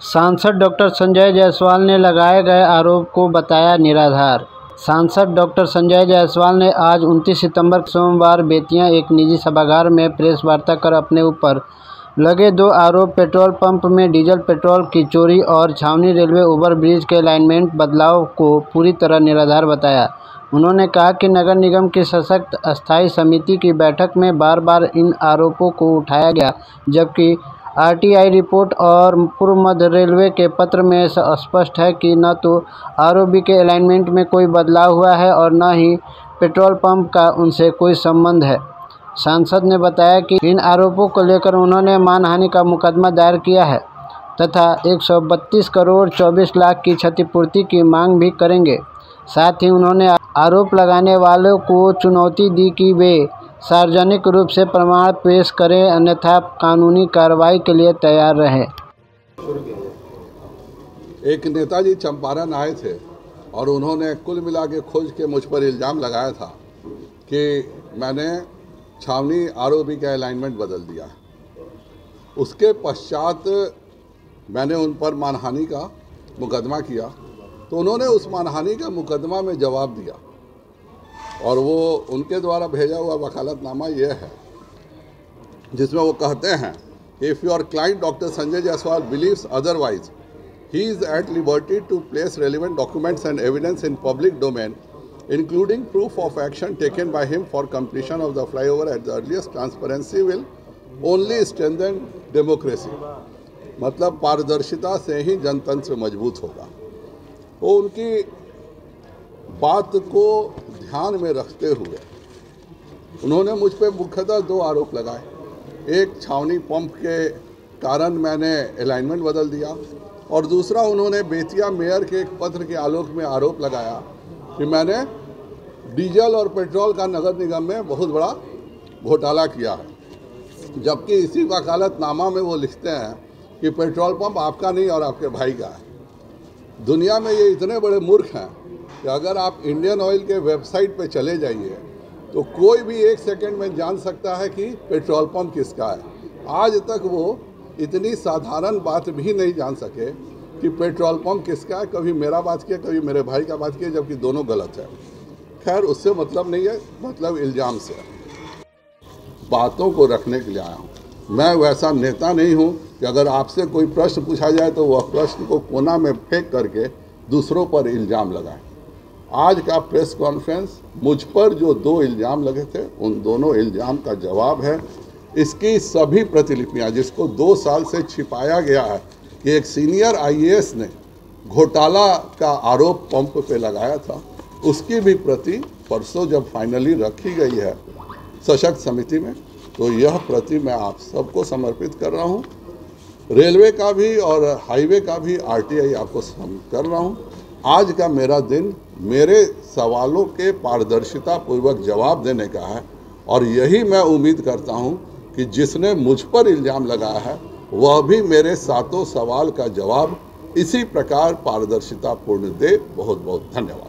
सांसद डॉक्टर संजय जायसवाल ने लगाए गए आरोप को बताया निराधार। सांसद डॉक्टर संजय जायसवाल ने आज 29 सितंबर सोमवार बेतिया एक निजी सभागार में प्रेस वार्ता कर अपने ऊपर लगे 2 आरोप पेट्रोल पंप में डीजल पेट्रोल की चोरी और छावनी रेलवे ओवरब्रिज के अलाइनमेंट बदलाव को पूरी तरह निराधार बताया। उन्होंने कहा कि नगर निगम की सशक्त अस्थायी समिति की बैठक में बार बार इन आरोपों को उठाया गया, जबकि आरटीआई रिपोर्ट और पूर्व मध्य रेलवे के पत्र में स्पष्ट है कि न तो आरओबी के अलाइनमेंट में कोई बदलाव हुआ है और न ही पेट्रोल पंप का उनसे कोई संबंध है। सांसद ने बताया कि इन आरोपों को लेकर उन्होंने मानहानि का मुकदमा दायर किया है तथा 132 करोड़ 24 लाख की क्षतिपूर्ति की मांग भी करेंगे। साथ ही उन्होंने आरोप लगाने वालों को चुनौती दी कि वे सार्वजनिक रूप से प्रमाण पेश करें, अन्यथा कानूनी कार्रवाई के लिए तैयार रहें। एक नेताजी चंपारण आए थे और उन्होंने कुल मिला के खोज के मुझ पर इल्ज़ाम लगाया था कि मैंने छावनी आरओबी का अलाइनमेंट बदल दिया। उसके पश्चात मैंने उन पर मानहानि का मुकदमा किया, तो उन्होंने उस मानहानि का मुकदमा में जवाब दिया और वो उनके द्वारा भेजा हुआ वकालतनामा ये है, जिसमें वो कहते हैं, if your client doctor Sanjay Jaiswal believes otherwise, he is at liberty to place relevant documents and evidence in public domain, including proof of action taken by him for completion of the flyover at the earliest. Transparency will only strengthen democracy. मतलब पारदर्शिता से ही जनतंत्र मजबूत होगा। वो उनकी बात को ध्यान में रखते हुए उन्होंने मुझ पर मुख्यतः 2 आरोप लगाए। एक, छावनी पंप के कारण मैंने अलाइनमेंट बदल दिया, और दूसरा उन्होंने बेतिया मेयर के एक पत्र के आलोक में आरोप लगाया कि मैंने डीजल और पेट्रोल का नगर निगम में बहुत बड़ा घोटाला किया है, जबकि इसी वकालतनामा में वो लिखते हैं कि पेट्रोल पंप आपका नहीं और आपके भाई का है। दुनिया में ये इतने बड़े मूर्ख हैं कि अगर आप इंडियन ऑयल के वेबसाइट पे चले जाइए तो कोई भी 1 सेकंड में जान सकता है कि पेट्रोल पंप किसका है। आज तक वो इतनी साधारण बात भी नहीं जान सके कि पेट्रोल पंप किसका है। कभी मेरा बात किया, कभी मेरे भाई का बात किया, जबकि दोनों गलत है। खैर, उससे मतलब नहीं है, मतलब इल्ज़ाम से बातों को रखने के लिए आया हूँ। मैं वैसा नेता नहीं हूँ कि अगर आपसे कोई प्रश्न पूछा जाए तो वह प्रश्न को कोना में फेंक करके दूसरों पर इल्ज़ाम लगाएं। आज का प्रेस कॉन्फ्रेंस मुझ पर जो 2 इल्ज़ाम लगे थे, उन दोनों इल्ज़ाम का जवाब है। इसकी सभी प्रतिलिपियां, जिसको 2 साल से छिपाया गया है कि एक सीनियर आईएएस ने घोटाला का आरोप पंप पे लगाया था, उसकी भी प्रति परसों जब फाइनली रखी गई है सशक्त समिति में, तो यह प्रति मैं आप सबको समर्पित कर रहा हूं। रेलवे का भी और हाईवे का भी आरटीआई आपको समर्पित कर रहा हूं। आज का मेरा दिन मेरे सवालों के पारदर्शिता पूर्वक जवाब देने का है, और यही मैं उम्मीद करता हूं कि जिसने मुझ पर इल्ज़ाम लगाया है वह भी मेरे 7 सवाल का जवाब इसी प्रकार पारदर्शिता पूर्ण दे। बहुत बहुत धन्यवाद।